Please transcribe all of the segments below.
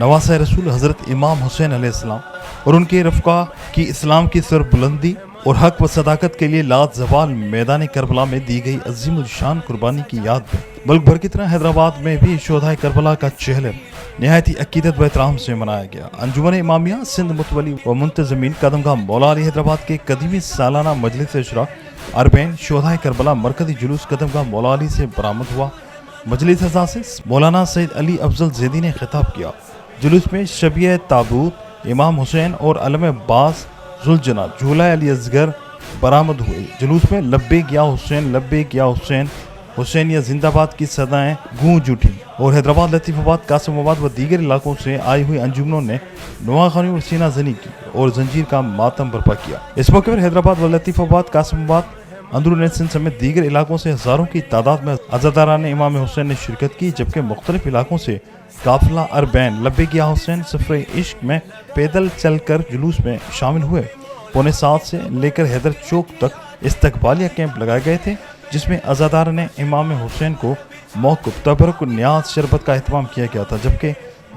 نواز رسول حضرت امام حسین علیہ السلام اور ان کے رفقا کی اسلام کی سر بلندی اور حق و صداقت کے لیے لات زوال میدان کربلا میں دی گئی عظیم الشان قربانی کی یاد میں ملک بھر کی طرح حیدرآباد میں بھی شہدائے کربلا کا چہل نہایت ہی عقیدت و احترام سے منایا گیا۔ انجمن امامیہ سندھ متولی و منتظمین قدمگاہ مولا علی حیدرآباد کے قدیمی سالانہ مجلس اشرا اربعین شہدائے کربلا مرکزی جلوس قدمگاہ مولا علی سے برآمد ہوا۔ مجلس اعزاز سے مولانا سید علی افضل زیدی نے خطاب کیا۔ جلوس میں شبیہ تابوت امام حسین اور علم باز ذوالجناح جھولا علی اصغر برآمد ہوئے۔ جلوس میں لبیک یا حسین لبیک یا حسین حسینیہ زندہ باد کی صدائیں گونج اٹھی اور حیدرآباد، لطیف آباد، قاسم آباد و دیگر علاقوں سے آئی ہوئی انجمنوں نے نواخوانی اور سینہ زنی کی اور زنجیر کا ماتم برپا کیا۔ اس موقع پر حیدرآباد و لطیف آباد، قاسم آباد، اندرون سندھ سمیت دیگر علاقوں سے ہزاروں کی تعداد میں عزاداران امام حسین نے شرکت کی، جبکہ مختلف علاقوں سے قافلہ اربعین لبیک یا حسین سفر عشق میں پیدل چل کر جلوس میں شامل ہوئے۔ 6:45 سے لے کر حیدر چوک تک استقبالیہ کیمپ لگائے گئے تھے، جس میں عزاداران امام حسین کو موقف تبرک و نیاز شربت کا اہتمام کیا گیا تھا، جبکہ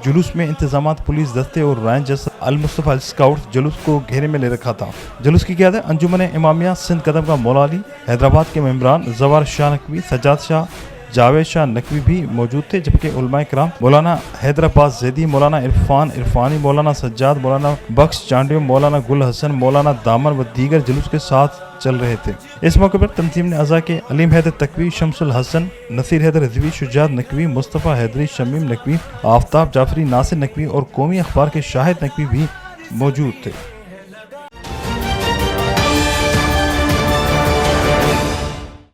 جلوس میں انتظامات پولیس دستے اور رینجرز المصطفیٰ اسکاؤٹ جلوس کو گھیرے میں لے رکھا تھا۔ جلوس کی قیادت انجمن امامیہ سندھ قدمگاہ مولا علی حیدرآباد کے ممبران زوار شاہ نقوی، سجاد شاہ، جاوید شاہ نقوی بھی موجود تھے، جبکہ علماء کرام مولانا حیدر عباس زیدی، مولانا عرفان عرفانی، مولانا سجاد، مولانا بخش چانڈیو، مولانا گل حسن، مولانا دامن و دیگر جلوس کے ساتھ چل رہے تھے۔ اس موقع پر تنظیم نے اعضاء کے علیم حیدر تقوی، شمس الحسن، نصیر حیدر رضوی، شجاعت نقوی، مصطفیٰ حیدری، شمیم نقوی، آفتاب جعفری، ناصر نقوی اور قومی اخبار کے شاہد نقوی بھی موجود تھے۔